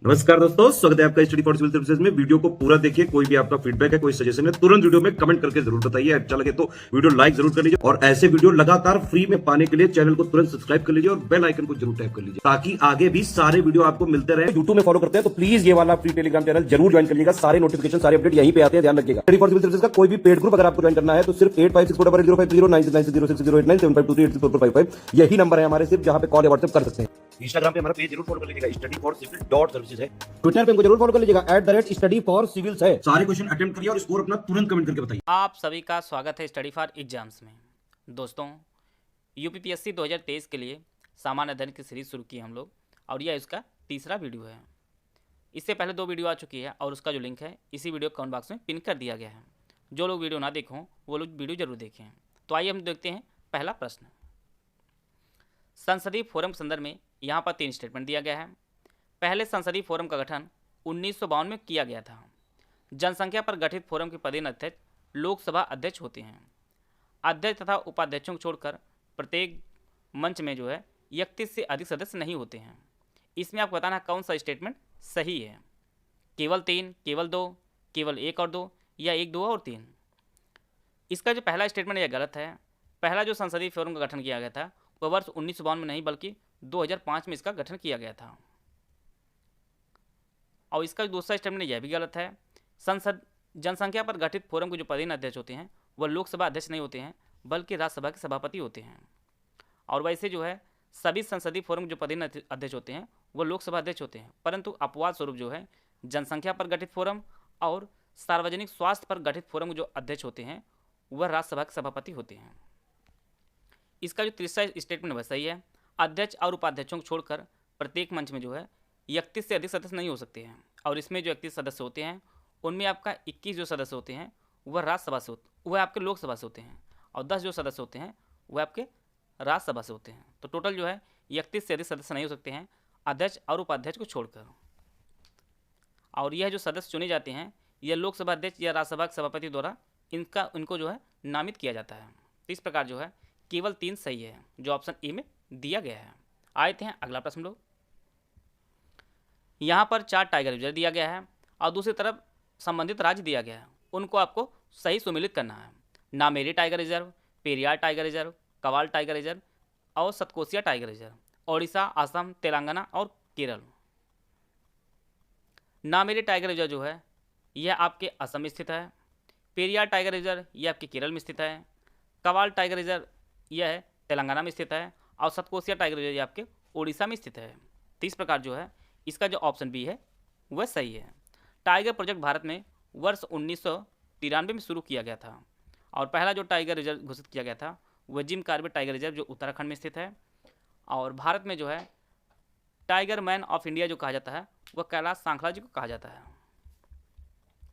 नमस्कार दोस्तों, स्वागत है आपका स्टडी फॉर सिविल सर्विसेज में। वीडियो को पूरा देखिए। कोई भी आपका फीडबैक है, कोई सजेशन है, तुरंत वीडियो में कमेंट करके जरूर बताइए। अच्छा लगे तो वीडियो लाइक जरूर कर लीजिए और ऐसे वीडियो लगातार फ्री में पाने के लिए चैनल को तुरंत सब्सक्राइब कर लीजिए और बेल आइकन को जरूर टैप कर लीजिए ताकि आगे भी सारे वीडियो आपको मिलते रहे। यूट्यूब में फॉलो करते हैं तो प्लीज ये वाला फ्री टेलीग्राम चैनल जरूर ज्वाइन करिएगा। सारे नोटिफिकेशन, सारे अपडेट यहीं पे आते हैं, ध्यान रखिएगा। स्टडी फॉर सिविल सर्विसेज का कोई भी पेड ग्रुप अगर आपको ज्वाइन करना है तो सिर्फ 8564809606097523864455 यही नंबर है हमारे, सिर्फ जहां पे कॉल या व्हाट्सएप कर सकते हैं। इंस्टाग्राम पे हमारा पेज जरूर फॉलो कर लीजिएगा, स्टडी फॉर सिविल .सर्विसेज है। ट्विटर पे हमको जरूर फॉलो कर लीजिएगा, @study for civils है। सारे क्वेश्चन अटेम्प्ट करिए और स्कोर अपना तुरंत कमेंट करके बताइए। आप सभी का स्वागत है स्टडी फॉर एग्जाम्स में। दोस्तों, यूपीपीएससी 2023 के लिए सामान्य अध्ययन की सीरीज शुरू की हम लोग और यह इसका तीसरा वीडियो है। इससे पहले 2 वीडियो आ चुकी है और उसका जो लिंक है इसी वीडियो कमेंट बॉक्स में पिन कर दिया गया है। जो लोग वीडियो ना देखों वो लोग वीडियो जरूर देखें। तो आइए हम देखते हैं पहला प्रश्न। संसदीय फोरम के संदर्भ में यहाँ पर 3 स्टेटमेंट दिया गया है। पहले संसदीय फोरम का गठन 1952 में किया गया था। जनसंख्या पर गठित फोरम के पदेन अध्यक्ष लोकसभा अध्यक्ष होते हैं। अध्यक्ष तथा उपाध्यक्षों को छोड़कर प्रत्येक मंच में जो है 31 से अधिक सदस्य नहीं होते हैं। इसमें आपको बताना कौन सा स्टेटमेंट सही है। केवल 3, केवल 2, केवल 1 और 2 या 1, 2 और 3। इसका जो पहला स्टेटमेंट यह गलत है। पहला जो संसदीय फोरम का गठन किया गया था वह वर्ष 1952 में नहीं बल्कि 2005 में इसका गठन किया गया था। और इसका जो दूसरा स्टेटमेंट यह भी गलत है। संसद जनसंख्या पर गठित फोरम के जो पदेन अध्यक्ष होते हैं वह लोकसभा अध्यक्ष नहीं होते हैं बल्कि राज्यसभा के सभापति होते हैं। और वैसे जो है सभी संसदीय फोरम के जो पदेन अध्यक्ष होते हैं वह लोकसभा अध्यक्ष होते हैं, परंतु अपवाद स्वरूप जो है जनसंख्या पर गठित फोरम और सार्वजनिक स्वास्थ्य पर गठित फोरम के जो अध्यक्ष होते हैं वह राज्यसभा के सभापति होते हैं। इसका जो तीसरा स्टेटमेंट वह सही है। अध्यक्ष और उपाध्यक्षों को छोड़कर प्रत्येक मंच में जो है 31 से अधिक सदस्य नहीं हो सकते हैं। और इसमें जो 31 सदस्य होते हैं उनमें आपका 21 जो सदस्य होते हैं वह राज्यसभा से वह आपके लोकसभा से होते हैं और 10 जो सदस्य होते हैं वह आपके राज्यसभा से होते हैं। तो टोटल जो है 31 से अधिक सदस्य नहीं हो सकते हैं अध्यक्ष और उपाध्यक्ष को छोड़कर। और यह जो सदस्य चुने जाते हैं यह लोकसभा अध्यक्ष या राज्यसभा के सभापति द्वारा इनको जो है नामित किया जाता है। तो इस प्रकार जो है केवल 3 सही है जो ऑप्शन ए में दिया गया है। आते हैं अगला प्रश्न लोग। यहाँ पर 4 टाइगर रिजर्व दिया गया है और दूसरी तरफ संबंधित राज्य दिया गया है। उनको आपको सही सुमेलित करना है। Nameri tiger reserve, Periyar tiger reserve, Kawal tiger reserve और सतकोसिया टाइगर रिजर्व, ओडिशा, असम, तेलंगाना और केरल। नामेरी टाइगर रिजर्व जो है यह आपके असम में स्थित है। पेरियार टाइगर रिजर्व यह आपके केरल में स्थित है। कवाल टाइगर रिजर्व यह है तेलंगाना में स्थित है और सतकोसिया टाइगर रिजर्व आपके ओडिशा में स्थित है। तो इस प्रकार जो है इसका जो ऑप्शन बी है वह सही है। टाइगर प्रोजेक्ट भारत में वर्ष 1993 में शुरू किया गया था और पहला जो टाइगर रिजर्व घोषित किया गया था वह जिम कॉर्बेट टाइगर रिजर्व जो उत्तराखंड में स्थित है। और भारत में जो है टाइगर मैन ऑफ इंडिया जो कहा जाता है वह कैलाश सांखला जी को कहा जाता है।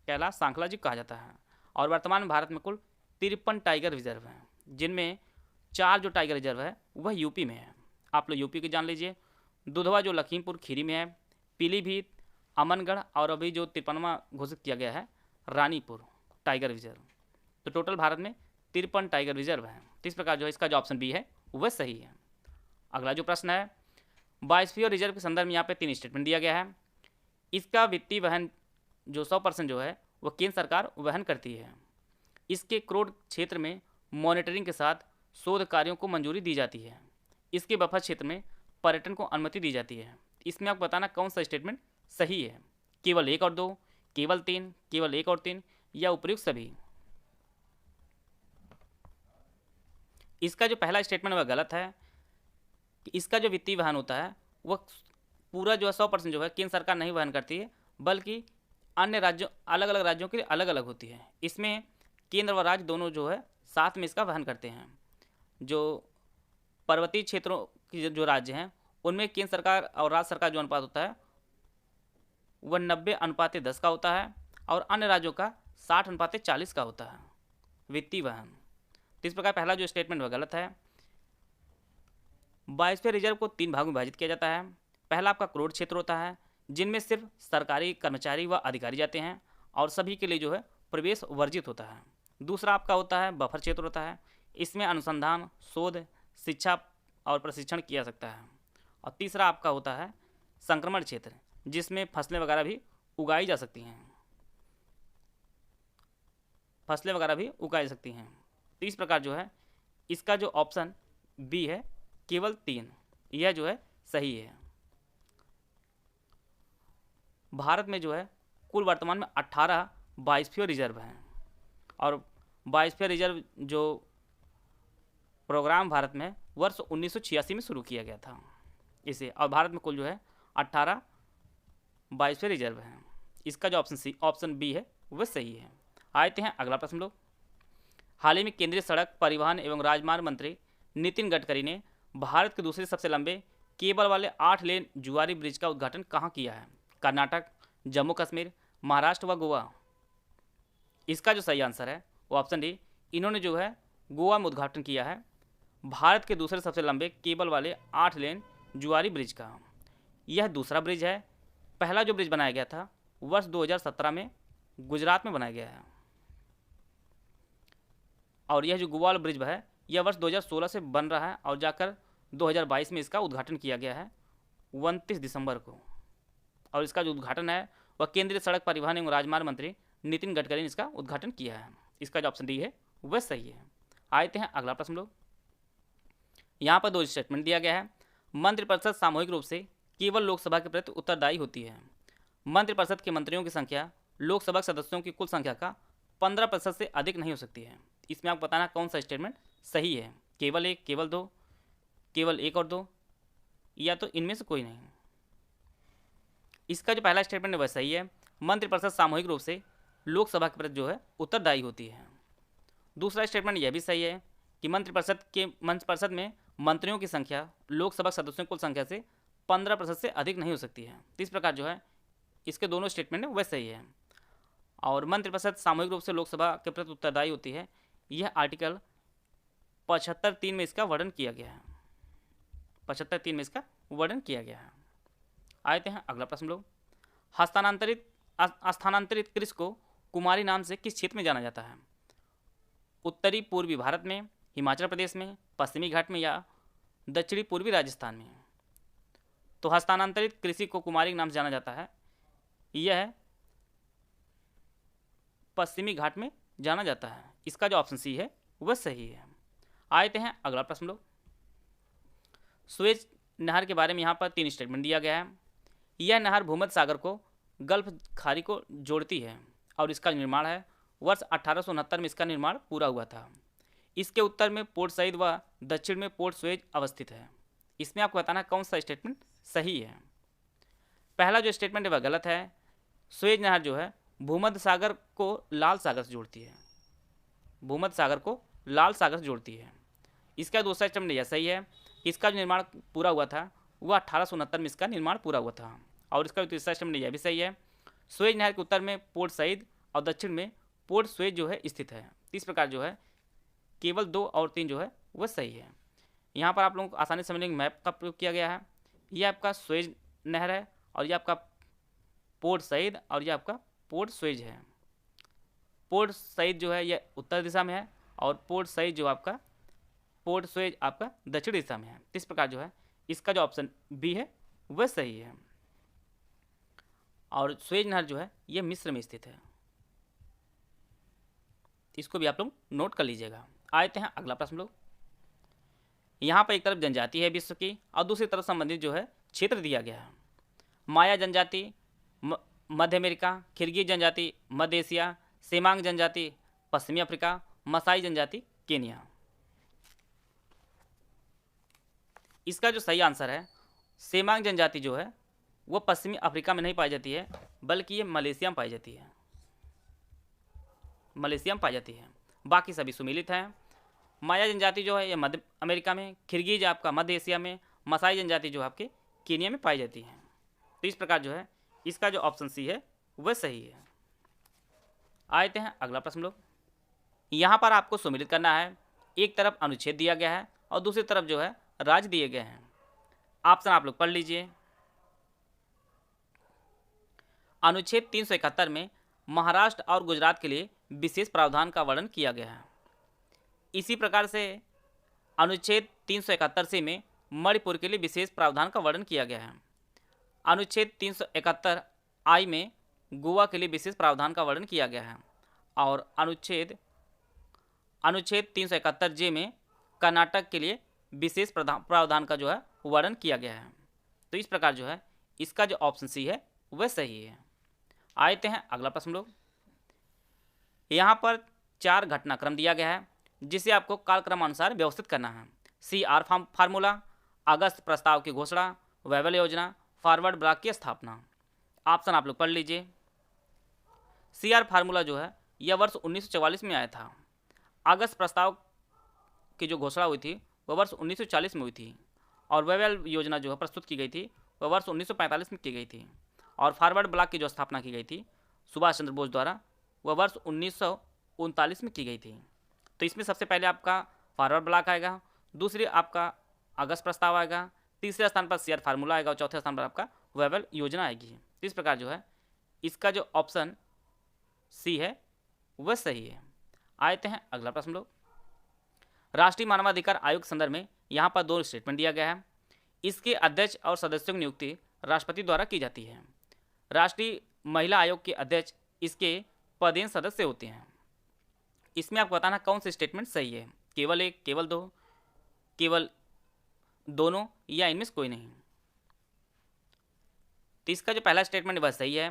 कैलाश सांखला जी को कहा जाता है। और वर्तमान में भारत में कुल 53 टाइगर रिजर्व हैं, जिनमें 4 जो टाइगर रिजर्व है वह यूपी में है। आप लोग यूपी के जान लीजिए। दुधवा जो लखीमपुर खीरी में है, पीलीभीत, अमनगढ़ और अभी जो 53वां घोषित किया गया है रानीपुर टाइगर रिजर्व। तो टोटल भारत में 53 टाइगर रिजर्व हैं। तो इस प्रकार जो है इसका जो ऑप्शन बी है वह सही है। अगला जो प्रश्न है बायोस्फीयर रिजर्व के संदर्भ में यहाँ पे 3 स्टेटमेंट दिया गया है। इसका वित्तीय वहन जो 100% जो है वह केंद्र सरकार वहन करती है। इसके क्रोड क्षेत्र में मॉनिटरिंग के साथ शोध कार्यों को मंजूरी दी जाती है। इसके बफर क्षेत्र में पर्यटन को अनुमति दी जाती है। इसमें आपको बताना कौन सा स्टेटमेंट सही है। केवल 1 और 2, केवल 3, केवल 1 और 3 या उपयुक्त सभी। इसका जो पहला स्टेटमेंट वह गलत है कि इसका जो वित्तीय वहन होता है वह पूरा जो है 100% जो है केंद्र सरकार नहीं वहन करती है बल्कि अन्य राज्यों अलग अलग राज्यों के लिए अलग अलग होती है। इसमें केंद्र व राज्य दोनों जो है साथ में इसका वहन करते हैं। जो पर्वतीय क्षेत्रों के जो राज्य हैं उनमें केंद्र सरकार और राज्य सरकार जो अनुपात होता है वह 90:10 का होता है और अन्य राज्यों का 60:40 का होता है वित्तीय वहन। तो इस प्रकार पहला जो स्टेटमेंट वह गलत है। बायोस्फीयर रिजर्व को 3 भागों में विभाजित किया जाता है। पहला आपका क्रोड क्षेत्र होता है जिनमें सिर्फ सरकारी कर्मचारी व अधिकारी जाते हैं और सभी के लिए जो है प्रवेश वर्जित होता है। दूसरा आपका होता है बफर क्षेत्र होता है। इसमें अनुसंधान, शोध, शिक्षा और प्रशिक्षण किया जा सकता है। और तीसरा आपका होता है संक्रमण क्षेत्र, जिसमें फसलें वगैरह भी उगाई जा सकती हैं, फसलें वगैरह भी उगाई जा सकती हैं। तो इस प्रकार जो है इसका जो ऑप्शन बी है केवल 3, यह जो है सही है। भारत में जो है कुल वर्तमान में 18 बायोस्फीयर रिजर्व हैं, और बायोस्फीयर रिजर्व जो प्रोग्राम भारत में वर्ष 1986 में शुरू किया गया था इसे, और भारत में कुल जो है 18 बायोस्फीयर रिजर्व हैं। इसका जो ऑप्शन बी है वह सही है। आते हैं अगला प्रश्न लोग। हाल ही में केंद्रीय सड़क परिवहन एवं राजमार्ग मंत्री नितिन गडकरी ने भारत के दूसरे सबसे लंबे केबल वाले 8 लेन जुआरी ब्रिज का उद्घाटन कहाँ किया है? कर्नाटक, जम्मू कश्मीर, महाराष्ट्र व गोवा। इसका जो सही आंसर है वो ऑप्शन डी, इन्होंने जो है गोवा में उद्घाटन किया है भारत के दूसरे सबसे लंबे केबल वाले 8 लेन जुआरी ब्रिज का। यह दूसरा ब्रिज है। पहला जो ब्रिज बनाया गया था वर्ष 2017 में गुजरात में बनाया गया है, और यह जो गोवा वाला ब्रिज है यह वर्ष 2016 से बन रहा है और जाकर 2022 में इसका उद्घाटन किया गया है 29 दिसंबर को। और इसका जो उद्घाटन है वह केंद्रीय सड़क परिवहन एवं राजमार्ग मंत्री नितिन गडकरी ने इसका उद्घाटन किया है। इसका जो ऑप्शन डी है वह सही है। आते हैं अगला प्रश्न लोग। यहाँ पर 2 स्टेटमेंट दिया गया है। मंत्रिपरिषद सामूहिक रूप से केवल लोकसभा के प्रति उत्तरदायी होती है। मंत्रिपरिषद के मंत्रियों की संख्या लोकसभा सदस्यों की कुल संख्या का 15% से अधिक नहीं हो सकती है। इसमें आपको बताना कौन सा स्टेटमेंट सही है, केवल 1, केवल 2, केवल 1 और 2, या तो इनमें से कोई नहीं। इसका जो पहला स्टेटमेंट है वह सही है। मंत्रिपरिषद सामूहिक रूप से लोकसभा के प्रति जो है उत्तरदायी होती है। दूसरा स्टेटमेंट यह भी सही है कि मंत्रिपरिषद में मंत्रियों की संख्या लोकसभा सदस्यों की कुल संख्या से 15% से अधिक नहीं हो सकती है। इस प्रकार जो है इसके दोनों स्टेटमेंट है वह सही है। और मंत्रिपरिषद सामूहिक रूप से लोकसभा के प्रति उत्तरदायी होती है, यह आर्टिकल 75(3) में इसका वर्णन किया गया है। 75(3) में इसका वर्णन किया गया है। आते हैं अगला प्रश्न लोग। स्थानांतरित कृषि को कुमारी नाम से किस क्षेत्र में जाना जाता है? उत्तरी पूर्वी भारत में, हिमाचल प्रदेश में, पश्चिमी घाट में, या दक्षिणी पूर्वी राजस्थान में? तो हस्तांतरित कृषि को कुमारी नाम से जाना जाता है, यह पश्चिमी घाट में जाना जाता है। इसका जो ऑप्शन सी है वह सही है। आते हैं अगला प्रश्न लोग। सुएज नहर के बारे में यहाँ पर 3 स्टेटमेंट दिया गया है। यह नहर भूमध्य सागर को गल्फ खाड़ी को जोड़ती है और इसका निर्माण है वर्ष 1869 में इसका निर्माण पूरा हुआ था। इसके उत्तर में पोर्ट सईद व दक्षिण में पोर्ट सुएज अवस्थित है। इसमें आपको बताना कौन सा स्टेटमेंट सही है। पहला जो स्टेटमेंट है वह गलत है। सुएज नहर जो है भूमध्य सागर को लाल सागर से जोड़ती है, भूमध्य सागर को लाल सागर से जोड़ती है। इसका दूसरा स्टेटमेंट यह सही है। इसका जो निर्माण पूरा हुआ था वह 1869 में इसका निर्माण पूरा हुआ था। और इसका तीसरा स्टेटमेंट यह भी सही है। सुएज नहर के उत्तर में पोर्ट सईद और दक्षिण में पोर्ट सुएज जो है स्थित है। इस प्रकार जो है केवल 2 और 3 जो है वह सही है। यहाँ पर आप लोगों को आसानी समझने के मैप का प्रयोग किया गया है। यह आपका सुएज नहर है और यह आपका पोर्ट सईद और यह आपका पोर्ट सुएज है। पोर्ट सईद जो है यह उत्तर दिशा में है और पोर्ट सईद जो आपका पोर्ट सुएज आपका दक्षिण दिशा में है। इस प्रकार जो है इसका जो ऑप्शन बी है वह सही है। और सुएज नहर जो है यह मिस्र में स्थित है। इसको भी आप लोग नोट कर लीजिएगा। आते हैं अगला प्रश्न लोग। यहाँ पर एक तरफ जनजाति है विश्व की और दूसरी तरफ संबंधित जो है क्षेत्र दिया गया है। माया जनजाति मध्य अमेरिका, किर्गिज जनजाति मध्य एशिया, सेमांग जनजाति पश्चिमी अफ्रीका, मसाई जनजाति केनिया। इसका जो सही आंसर है सेमांग जनजाति जो है वो पश्चिमी अफ्रीका में नहीं पाई जाती है, बल्कि ये मलेशिया में पाई जाती है, मलेशिया में पाई जाती है। बाकी सभी सुमिलित हैं। माया जनजाति जो है ये मध्य अमेरिका में, किर्गिज आपका मध्य एशिया में, मसाई जनजाति जो आपके केनिया में पाई जाती है। तो इस प्रकार जो है इसका जो ऑप्शन सी है वह सही है। आते हैं अगला प्रश्न लोग। यहाँ पर आपको सुमिलित करना है। एक तरफ अनुच्छेद दिया गया है और दूसरी तरफ जो है राज्य दिए गए हैं। ऑप्शन आप लोग पढ़ लीजिए। अनुच्छेद 371 में महाराष्ट्र और गुजरात के लिए विशेष प्रावधान का वर्णन किया गया है। इसी प्रकार से अनुच्छेद 371 से में मणिपुर के लिए विशेष प्रावधान का वर्णन किया गया है। अनुच्छेद 371 आई में गोवा के लिए विशेष प्रावधान का वर्णन किया गया है और अनुच्छेद 371 जे में कर्नाटक के लिए विशेष प्रावधान का जो है वर्णन किया गया है। तो इस प्रकार जो है इसका जो ऑप्शन सी है वह सही है। आते हैं अगला प्रश्न लोग। यहाँ पर 4 घटनाक्रम दिया गया है जिसे आपको कालक्रमानुसार व्यवस्थित करना है। CR फार्मूला, अगस्त प्रस्ताव की घोषणा, वैवल योजना, फॉरवर्ड ब्लॉक की स्थापना। ऑप्शन आप लोग पढ़ लीजिए। CR फार्मूला जो है यह वर्ष 1944 में आया था। अगस्त प्रस्ताव की जो घोषणा हुई थी वह वर्ष 1940 में हुई थी और वैवल योजना जो है प्रस्तुत की गई थी वह वर्ष 1945 में की गई थी और फॉरवर्ड ब्लॉक की जो स्थापना की गई थी सुभाष चंद्र बोस द्वारा वह वर्ष 1939 में की गई थी। तो इसमें सबसे पहले आपका फॉरवर्ड ब्लॉक आएगा, दूसरी आपका अगस्त प्रस्ताव आएगा, तीसरे स्थान पर CR फार्मूला आएगा और चौथे स्थान पर आपका वैवल योजना आएगी। इस प्रकार जो है इसका जो ऑप्शन सी है वह सही है। आते हैं अगला प्रश्न लोग। राष्ट्रीय मानवाधिकार आयोग के संदर्भ में यहाँ पर 2 स्टेटमेंट दिया गया है। इसके अध्यक्ष और सदस्यों की नियुक्ति राष्ट्रपति द्वारा की जाती है। राष्ट्रीय महिला आयोग के अध्यक्ष इसके पदेन सदस्य होते हैं। इसमें आपको बताना कौन सा स्टेटमेंट सही है, केवल 1, केवल 2, केवल दोनों या इनमें से कोई नहीं। तो इसका जो पहला स्टेटमेंट वह सही है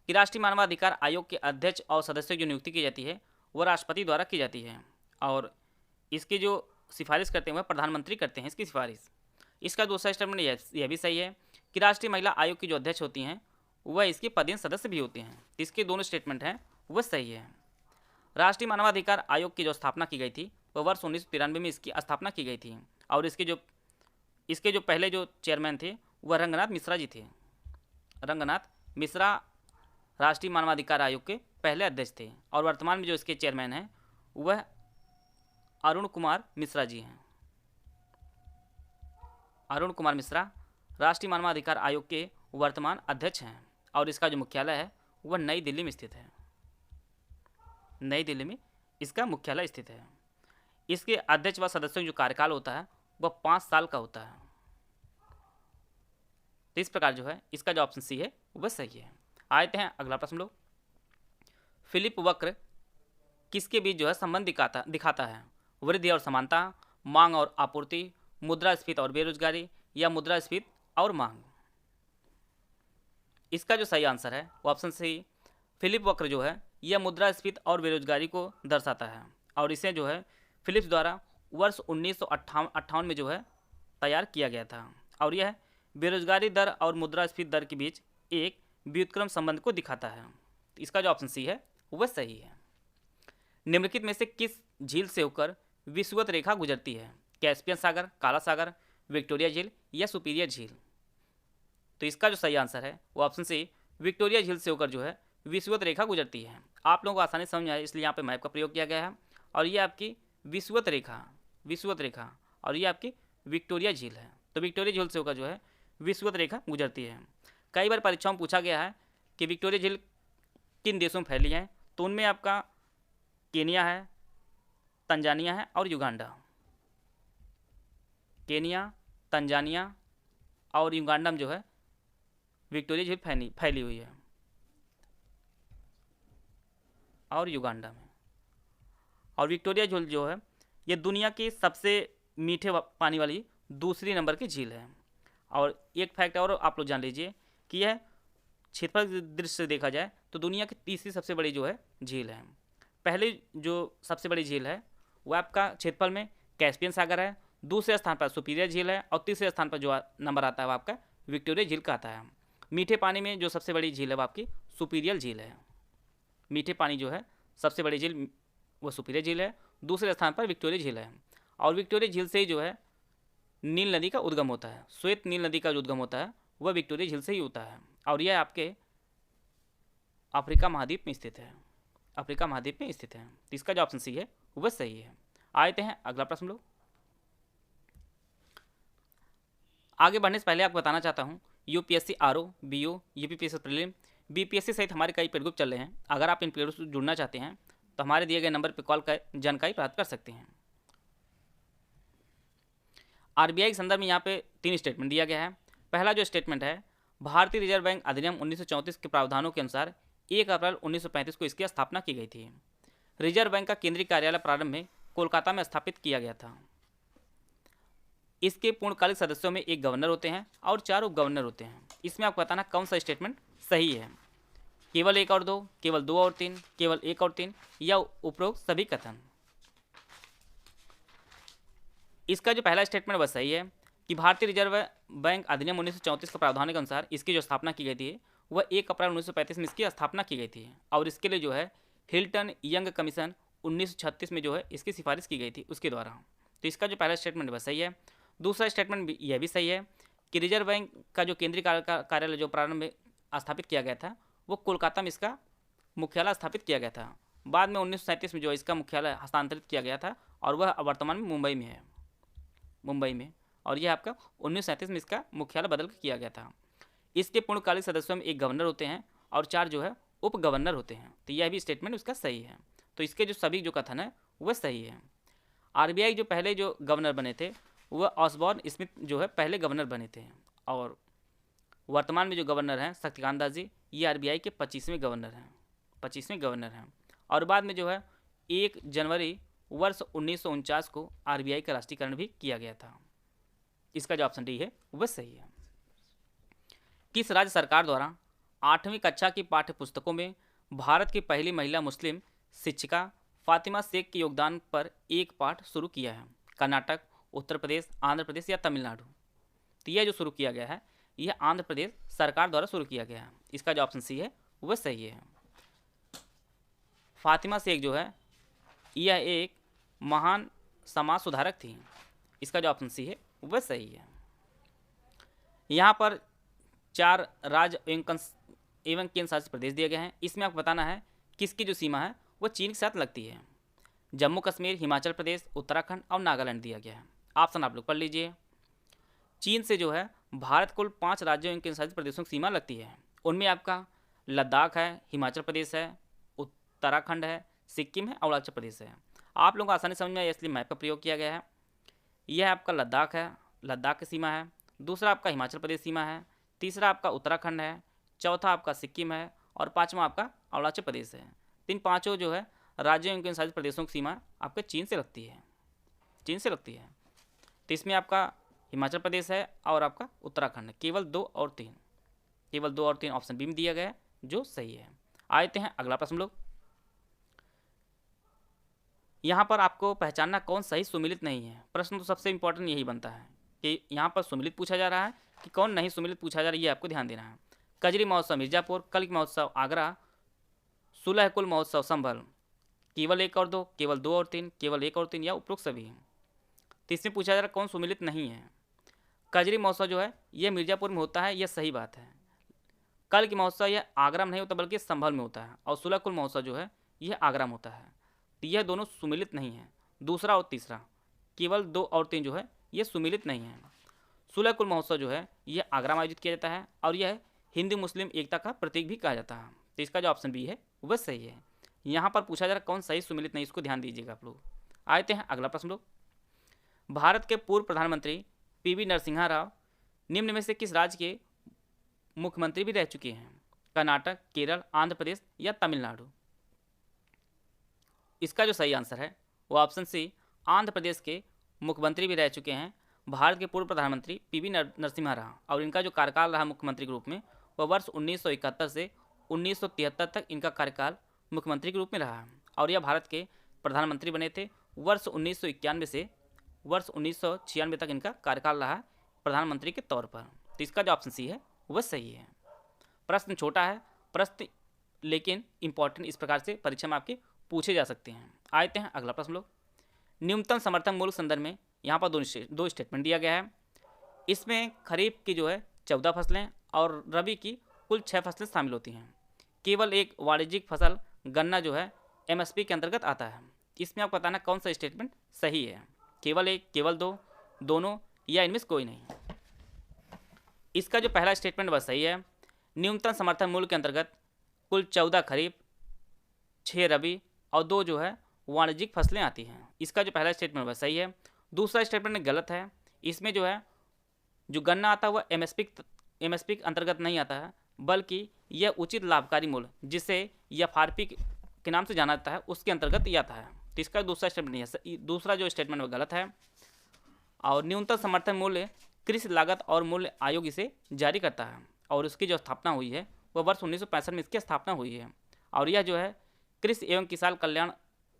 कि राष्ट्रीय मानवाधिकार आयोग के अध्यक्ष और सदस्यों की नियुक्ति की जाती है वह राष्ट्रपति द्वारा की जाती है और इसकी जो सिफारिश करते हैं वह प्रधानमंत्री करते हैं इसकी सिफारिश। इसका दूसरा स्टेटमेंट यह भी सही है कि राष्ट्रीय महिला आयोग की जो अध्यक्ष होती हैं वह इसके पदेन सदस्य भी होते हैं। इसके दोनों स्टेटमेंट हैं वह सही है। राष्ट्रीय मानवाधिकार आयोग की जो स्थापना की गई थी वह वर्ष 1993 में इसकी स्थापना की गई थी और इसके जो पहले जो चेयरमैन थे वह रंगनाथ मिश्रा जी थे। रंगनाथ मिश्रा राष्ट्रीय मानवाधिकार आयोग के पहले अध्यक्ष थे और वर्तमान में जो इसके चेयरमैन हैं वह अरुण कुमार मिश्रा जी हैं। अरुण कुमार मिश्रा राष्ट्रीय मानवाधिकार आयोग के वर्तमान अध्यक्ष हैं और इसका जो मुख्यालय है वह नई दिल्ली में स्थित है। नई दिल्ली में इसका मुख्यालय स्थित है। इसके अध्यक्ष व सदस्यों का जो कार्यकाल होता है वह 5 साल का होता है। तो इस प्रकार जो है इसका जो ऑप्शन सी है वह सही है। आते हैं अगला प्रश्न लोग। फिलिप वक्र किसके बीच जो है संबंध दिखाता है? वृद्धि और समानता, मांग और आपूर्ति, मुद्रास्फीति और बेरोजगारी या मुद्रास्फीति और मांग। इसका जो सही आंसर है वो ऑप्शन सी फिलिप वक्र जो है यह मुद्रास्फीति और बेरोजगारी को दर्शाता है और इसे जो है फिलिप्स द्वारा वर्ष 1958 में जो है तैयार किया गया था और यह बेरोजगारी दर और मुद्रास्फीति दर के बीच एक व्युत्क्रम संबंध को दिखाता है। इसका जो ऑप्शन सी है वह सही है। निम्नलिखित में से किस झील से होकर विषुवत रेखा गुजरती है? कैस्पियन सागर, काला सागर, विक्टोरिया झील या सुपीरियर झील? तो इसका जो सही आंसर है वो ऑप्शन सी विक्टोरिया झील से होकर जो है विषुवत रेखा गुजरती है। आप लोगों को आसानी समझ आए इसलिए यहाँ पे मैप का प्रयोग किया गया है और ये आपकी विषुवत रेखा और ये आपकी विक्टोरिया झील है। तो विक्टोरिया झील से होकर जो है विषुवत रेखा गुजरती है। कई बार परीक्षाओं में पूछा गया है कि विक्टोरिया झील किन देशों में फैली है, तो उनमें आपका केनिया है, तंजानिया है और युगांडा। केनिया, तंजानिया और युगांडा में जो है विक्टोरिया झील फैली हुई है और युगांडा में। और विक्टोरिया झील जो है ये दुनिया की सबसे मीठे पानी वाली दूसरी नंबर की झील है। और एक फैक्ट और आप लोग जान लीजिए कि यह क्षेत्रफल की दृष्टि से देखा जाए तो दुनिया की तीसरी सबसे बड़ी जो है झील है। पहले जो सबसे बड़ी झील है वह आपका क्षेत्रफल में कैस्पियन सागर है, दूसरे स्थान पर सुपीरियर झील है और तीसरे स्थान पर जो नंबर आता है वो आपका विक्टोरिया झील का आता है। मीठे पानी में जो सबसे बड़ी झील है वो आपकी सुपीरियर झील है। मीठे पानी जो है सबसे बड़ी झील वो सुपीरियर झील है, दूसरे स्थान पर विक्टोरिया झील है। और विक्टोरिया झील से ही जो है नील नदी का उद्गम होता है। श्वेत नील नदी का जो उद्गम होता है वह विक्टोरिया झील से ही होता है और यह आपके अफ्रीका महाद्वीप में स्थित है। अफ्रीका महाद्वीप में स्थित है। तो इसका जो ऑप्शन सी है वह सही है। आते हैं अगला प्रश्न लोग। आगे बढ़ने से पहले आपको बताना चाहता हूँ UPSC RO, BO, UPPSC prelim, BPSC सहित हमारे कई पेड ग्रुप चल रहे हैं। अगर आप इन पेड से जुड़ना चाहते हैं तो हमारे दिए गए नंबर पर कॉल कर जानकारी प्राप्त कर सकते हैं। आरबीआई के संदर्भ में यहाँ पे 3 स्टेटमेंट दिया गया है। पहला जो स्टेटमेंट है भारतीय रिजर्व बैंक अधिनियम 1934 के प्रावधानों के अनुसार 1 अप्रैल 1935 को इसकी स्थापना की गई थी। रिजर्व बैंक का केंद्रीय कार्यालय प्रारंभ में कोलकाता में स्थापित किया गया था। इसके पूर्णकालिक सदस्यों में एक गवर्नर होते हैं और 4 उप गवर्नर होते हैं। इसमें आपको बताना कौन सा स्टेटमेंट सही है। केवल 1 और 2, केवल 2 और 3, केवल 1 और 3 या उपरोक्त सभी कथन। इसका जो पहला स्टेटमेंट वह सही है कि भारतीय रिजर्व बैंक अधिनियम 1934 के प्रावधानों के अनुसार इसकी जो स्थापना की गई थी वह 1 अप्रैल 1935 में इसकी स्थापना की गई थी और इसके लिए जो है हिल्टन यंग कमीशन 1936 में जो है इसकी सिफारिश की गई थी उसके द्वारा। तो इसका जो पहला स्टेटमेंट वह सही है। दूसरा स्टेटमेंट यह भी सही है कि रिजर्व बैंक का जो केंद्रीय कार्यालय जो प्रारंभ में स्थापित किया गया था वो कोलकाता में इसका मुख्यालय स्थापित किया गया था। बाद में 1937 में जो इसका मुख्यालय हस्तांतरित किया गया था और वह वर्तमान में मुंबई में है, मुंबई में। और यह आपका 1937 में इसका मुख्यालय बदल किया गया था। इसके पूर्णकालिक सदस्यों में एक गवर्नर होते हैं और 4 जो है उप गवर्नर होते हैं। तो यह भी स्टेटमेंट उसका सही है। तो इसके जो सभी जो कथन है वह सही है। आरबीआई जो पहले जो गवर्नर बने थे वह ऑसबॉर्न स्मिथ जो है पहले गवर्नर बने थे और वर्तमान में जो गवर्नर हैं शक्तिकांत दास जी, ये आरबीआई के 25वें गवर्नर हैं। और बाद में जो है 1 जनवरी वर्ष 1949 को आरबीआई का राष्ट्रीयकरण भी किया गया था। इसका जो ऑप्शन डी है वह सही है। किस राज्य सरकार द्वारा 8वीं कक्षा की पाठ्य पुस्तकों में भारत की पहली महिला मुस्लिम शिक्षिका फातिमा शेख के योगदान पर एक पाठ शुरू किया है? कर्नाटक, उत्तर प्रदेश, आंध्र प्रदेश या तमिलनाडु? तो यह जो शुरू किया गया है यह आंध्र प्रदेश सरकार द्वारा शुरू किया गया है। इसका जो ऑप्शन सी है वह सही है। फातिमा शेख जो है यह एक महान समाज सुधारक थी। इसका जो ऑप्शन सी है वह सही है। यहाँ पर 4 राज्य एवं केंद्र शासित प्रदेश दिए गए हैं। इसमें आपको बताना है किसकी जो सीमा है वह चीन के साथ लगती है। जम्मू कश्मीर, हिमाचल प्रदेश, उत्तराखंड और नागालैंड दिया गया है। ऑप्शन आप लोग पढ़ लीजिए। चीन से जो है भारत कुल 5 राज्यों एवं केंद्र शासित प्रदेशों की सीमा लगती है। उनमें आपका लद्दाख है, हिमाचल प्रदेश है, उत्तराखंड है, सिक्किम है, अरुणाचल प्रदेश है। आप लोगों को आसानी समझ में आए इसलिए मैप का प्रयोग किया गया है। यह आपका लद्दाख है, लद्दाख की सीमा है। दूसरा आपका हिमाचल प्रदेश सीमा है। तीसरा आपका उत्तराखंड है। चौथा आपका सिक्किम है और 5वां आपका अरुणाचल प्रदेश है। 5 जो है राज्यों एवं केंद्र शासित प्रदेशों की सीमा आपके चीन से लगती है। तो इसमें आपका हिमाचल प्रदेश है और आपका उत्तराखंड है। केवल 2 और 3 ऑप्शन बी में दिया गया है जो सही है। आते हैं अगला प्रश्न लोग। यहाँ पर आपको पहचानना कौन सही सुमिलित नहीं है। प्रश्न तो सबसे इंपॉर्टेंट यही बनता है कि यहाँ पर सुमिलित पूछा जा रहा है कि कौन नहीं सुमिलित पूछा जा रहा है, ये आपको ध्यान देना है। कजरी महोत्सव मिर्जापुर, कल्क महोत्सव आगरा, सुलह कुल महोत्सव संभल। केवल 1 और 2, केवल 2 और 3, केवल 1 और 3 या उपरोक्त सभी। तो इसमें पूछा जा रहा है कौन सुमिलित नहीं है। कजरी महोत्सव जो है यह मिर्जापुर में होता है, यह सही बात है। कल्क महोत्सव यह आगरा में नहीं होता बल्कि संभल में होता है। और सुलह कुल महोत्सव जो है यह आगरा में होता है। तो यह दोनों सुमिलित नहीं है। दूसरा और तीसरा केवल 2 और 3 जो है यह सुमिलित नहीं है। सुलह कुल महोत्सव जो है यह आगरा में आयोजित किया जाता है और यह हिंदू मुस्लिम एकता का प्रतीक भी कहा जाता है। तो इसका जो ऑप्शन बी है वह सही है। यहाँ पर पूछा जा रहा है कौन सही सुमिलित नहीं, इसको ध्यान दीजिएगा आप लोग। आते हैं अगला प्रश्न लोग। भारत के पूर्व प्रधानमंत्री पीवी नरसिम्हा राव निम्न में से किस राज्य के मुख्यमंत्री भी रह चुके हैं? कर्नाटक, केरल, आंध्र प्रदेश या तमिलनाडु? इसका जो सही आंसर है वो ऑप्शन सी, आंध्र प्रदेश के मुख्यमंत्री भी रह चुके हैं भारत के पूर्व प्रधानमंत्री पीवी नरसिम्हा राव। और इनका जो कार्यकाल रहा मुख्यमंत्री के रूप में वह वर्ष 1971 से 1973 तक इनका कार्यकाल मुख्यमंत्री के रूप में रहा। और यह भारत के प्रधानमंत्री बने थे वर्ष 1991 से वर्ष 1996 तक इनका कार्यकाल रहा प्रधानमंत्री के तौर पर। तो इसका जो ऑप्शन सी है वह सही है। प्रश्न छोटा है, प्रश्न लेकिन इंपॉर्टेंट इस प्रकार से परीक्षा में आपके पूछे जा सकते हैं। आते हैं अगला प्रश्न लोग। न्यूनतम समर्थन मूल्य संदर्भ में यहाँ पर दो स्टेटमेंट दिया गया है। इसमें खरीफ की जो है 14 फसलें और रबी की कुल 6 फसलें शामिल होती हैं। केवल एक वाणिज्यिक फसल गन्ना जो है एमएसपी के अंतर्गत आता है। इसमें आपको बताना कौन सा स्टेटमेंट सही है। केवल 1, केवल 2, दोनों या इनमें से कोई नहीं। इसका जो पहला स्टेटमेंट वह सही है। न्यूनतम समर्थन मूल्य के अंतर्गत कुल 14 खरीफ, 6 रबी और 2 जो है वाणिज्यिक फसलें आती हैं। इसका जो पहला स्टेटमेंट वह सही है। दूसरा स्टेटमेंट गलत है। इसमें जो है जो गन्ना आता है वह एमएसपी एमएसपी के अंतर्गत नहीं आता है, बल्कि यह उचित लाभकारी मूल्य, जिसे एफआरपी के नाम से जाना जाता है, उसके अंतर्गत ये आता है। तो इसका दूसरा स्टेटमेंट नहीं है, दूसरा जो स्टेटमेंट वो गलत है। और न्यूनतम समर्थन मूल्य कृषि लागत और मूल्य आयोग इसे जारी करता है, और उसकी जो स्थापना हुई है वह वर्ष 1965 में इसकी स्थापना हुई है, और यह जो है कृषि एवं किसान कल्याण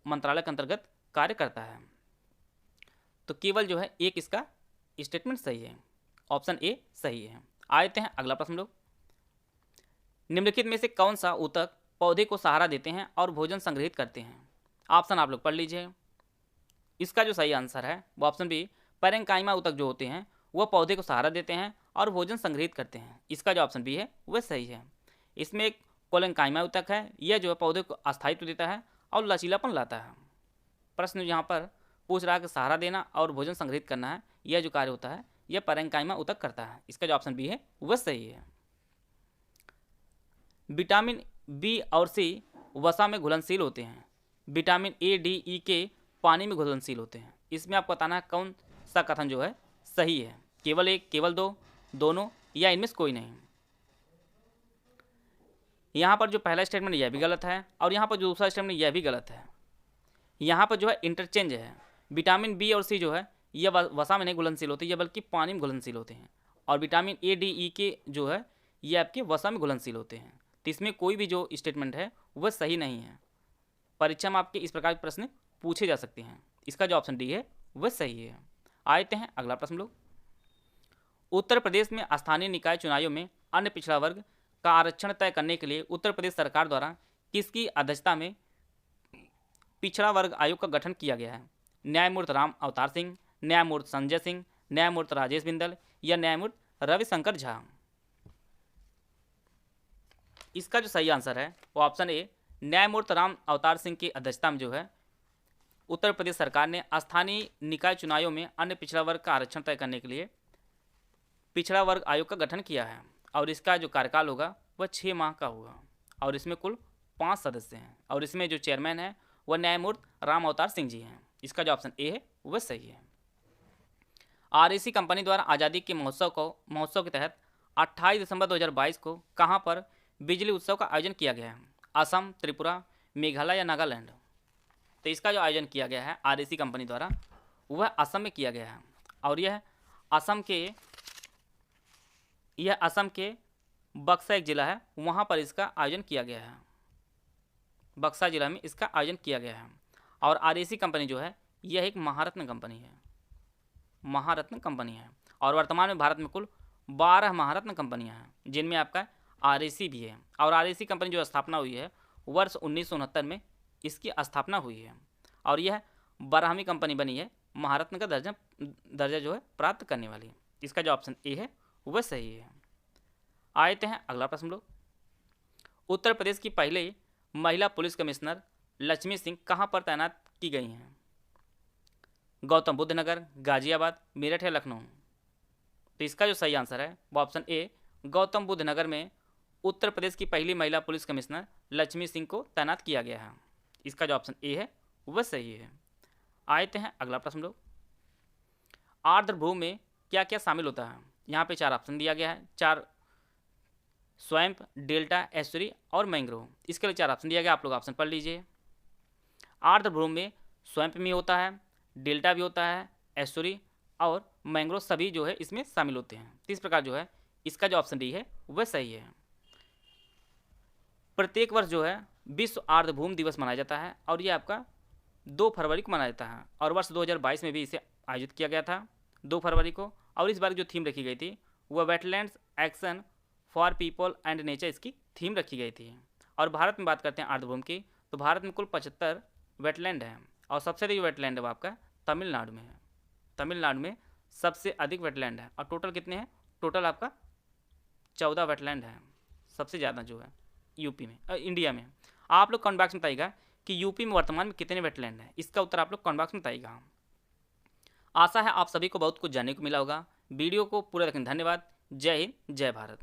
मंत्रालय के अंतर्गत कार्य करता है। तो केवल जो है एक इसका स्टेटमेंट सही है, ऑप्शन ए सही है। आते हैं अगला प्रश्न लोग। निम्नलिखित में से कौन सा ऊतक पौधे को सहारा देते हैं और भोजन संग्रहित करते हैं? ऑप्शन आप लोग पढ़ लीजिए। इसका जो सही आंसर है वो ऑप्शन बी, पैरेन्काइमा ऊतक जो होते हैं वह पौधे को सहारा देते हैं और भोजन संग्रहित करते हैं। इसका जो ऑप्शन बी है वह सही है। इसमें एक कोलेनकाइमा ऊतक है, यह जो है पौधे को अस्थायित्व देता है और लचीलापन लाता है। प्रश्न यहाँ पर पूछ रहा है कि सहारा देना और भोजन संग्रहित करना है, यह जो कार्य होता है यह पैरेन्काइमा ऊतक करता है। इसका जो ऑप्शन बी है वह सही है। विटामिन बी और सी वसा में घुलनशील होते हैं, विटामिन ए डी ई के पानी में घुलनशील होते हैं। इसमें आपको बताना है कौन सा कथन जो है सही है, केवल एक, केवल दो, दोनों, या इनमें से कोई नहीं। यहाँ पर जो पहला स्टेटमेंट यह भी गलत है, और यहाँ पर जो दूसरा स्टेटमेंट यह भी गलत है। यहाँ पर जो है इंटरचेंज है, विटामिन बी और सी जो है यह वसा में नहीं घुलनशील होते, यह बल्कि पानी में घुलनशील होते हैं, और विटामिन ए डी ई के जो है ये आपके वसा में घुलनशील होते हैं। तो इसमें कोई भी जो स्टेटमेंट है वह सही नहीं है। परीक्षा में आपके इस प्रकार के प्रश्न पूछे जा सकते हैं। इसका जो ऑप्शन डी है वह सही है। आते हैं अगला प्रश्न लोग। उत्तर प्रदेश में स्थानीय निकाय चुनावों में अन्य पिछड़ा वर्ग का आरक्षण तय करने के लिए उत्तर प्रदेश सरकार द्वारा किसकी अध्यक्षता में पिछड़ा वर्ग आयोग का गठन किया गया है? न्यायमूर्ति राम अवतार सिंह, न्यायमूर्ति संजय सिंह, न्यायमूर्ति राजेश बिंदल, या न्यायमूर्ति रविशंकर झा? इसका जो सही आंसर है वो ऑप्शन ए, न्यायमूर्ति राम अवतार सिंह की अध्यक्षता में जो है उत्तर प्रदेश सरकार ने स्थानीय निकाय चुनावों में अन्य पिछड़ा वर्ग का आरक्षण तय करने के लिए पिछड़ा वर्ग आयोग का गठन किया है, और इसका जो कार्यकाल होगा वह 6 माह का होगा, और इसमें कुल 5 सदस्य हैं, और इसमें जो चेयरमैन है वह न्यायमूर्ति राम अवतार सिंह जी हैं। इसका जो ऑप्शन ए है वह सही है। आरएसी कंपनी द्वारा आज़ादी के महोत्सव के तहत 28 दिसंबर 2022 को कहाँ पर बिजली उत्सव का आयोजन किया गया है? असम, त्रिपुरा, मेघालय, या नागालैंड? तो इसका जो आयोजन किया गया है आरएसी कंपनी द्वारा वह असम में किया गया है, और यह असम के बक्सा एक जिला है, वहाँ पर इसका आयोजन किया गया है। बक्सा जिला में इसका आयोजन किया गया है। और आरएसी कंपनी जो है यह एक महारत्न कंपनी है, महारत्न कंपनी है, और वर्तमान में भारत में कुल 12 महारत्न कंपनियां हैं, जिनमें आपका आरएसी भी है। और आरएसी कंपनी जो स्थापना हुई है वर्ष 1969 में इसकी स्थापना हुई है, और यह 12वीं कंपनी बनी है महारत्न का दर्जा जो है प्राप्त करने वाली। इसका जो ऑप्शन ए है वह सही है। आते हैं अगला प्रश्न लोग। उत्तर प्रदेश की पहले महिला पुलिस कमिश्नर लक्ष्मी सिंह कहाँ पर तैनात की गई हैं? गौतम बुद्ध नगर, गाजियाबाद, मेरठ, या लखनऊ? तो इसका जो सही आंसर है वो ऑप्शन ए, गौतम बुद्ध नगर में उत्तर प्रदेश की पहली महिला पुलिस कमिश्नर लक्ष्मी सिंह को तैनात किया गया है। इसका जो ऑप्शन ए है वह सही है। आते हैं अगला प्रश्न लोग। आर्द्रभूमि में क्या क्या शामिल होता है? यहाँ पे 4 ऑप्शन दिया गया है, 4 स्वैम्प, डेल्टा, एस्चुरी और मैंग्रोव। इसके लिए 4 ऑप्शन दिया गया, आप लोग ऑप्शन पढ़ लीजिए। आर्द्रभूमि में स्वैम्प भी होता है, डेल्टा भी होता है, एस्चुरी और मैंग्रोव सभी जो है इसमें शामिल होते हैं। तो इस प्रकार जो है इसका जो ऑप्शन डी है वह सही है। प्रत्येक वर्ष जो है विश्व आर्द्रभूमि दिवस मनाया जाता है, और ये आपका 2 फरवरी को मनाया जाता है, और वर्ष 2022 में भी इसे आयोजित किया गया था 2 फरवरी को। और इस बार जो थीम रखी गई थी वह wetlands action for people and nature, इसकी थीम रखी गई थी। और भारत में बात करते हैं आर्द्रभूमि की, तो भारत में कुल 75 वेटलैंड हैं, और सबसे अधिक वेटलैंड है वो आपका तमिलनाडु में है। तमिलनाडु में सबसे अधिक वेटलैंड है, और टोटल कितने हैं? टोटल आपका 14 वेटलैंड है, सबसे ज़्यादा जो है यूपी में, इंडिया में। आप लोग कमेंट बॉक्स में बताइएगा कि यूपी में वर्तमान में कितने वेटलैंड हैं, इसका उत्तर आप लोग कमेंट बॉक्स में बताइएगा। आशा है आप सभी को बहुत कुछ जानने को मिला होगा। वीडियो को पूरा देखें, धन्यवाद। जय हिंद, जय भारत।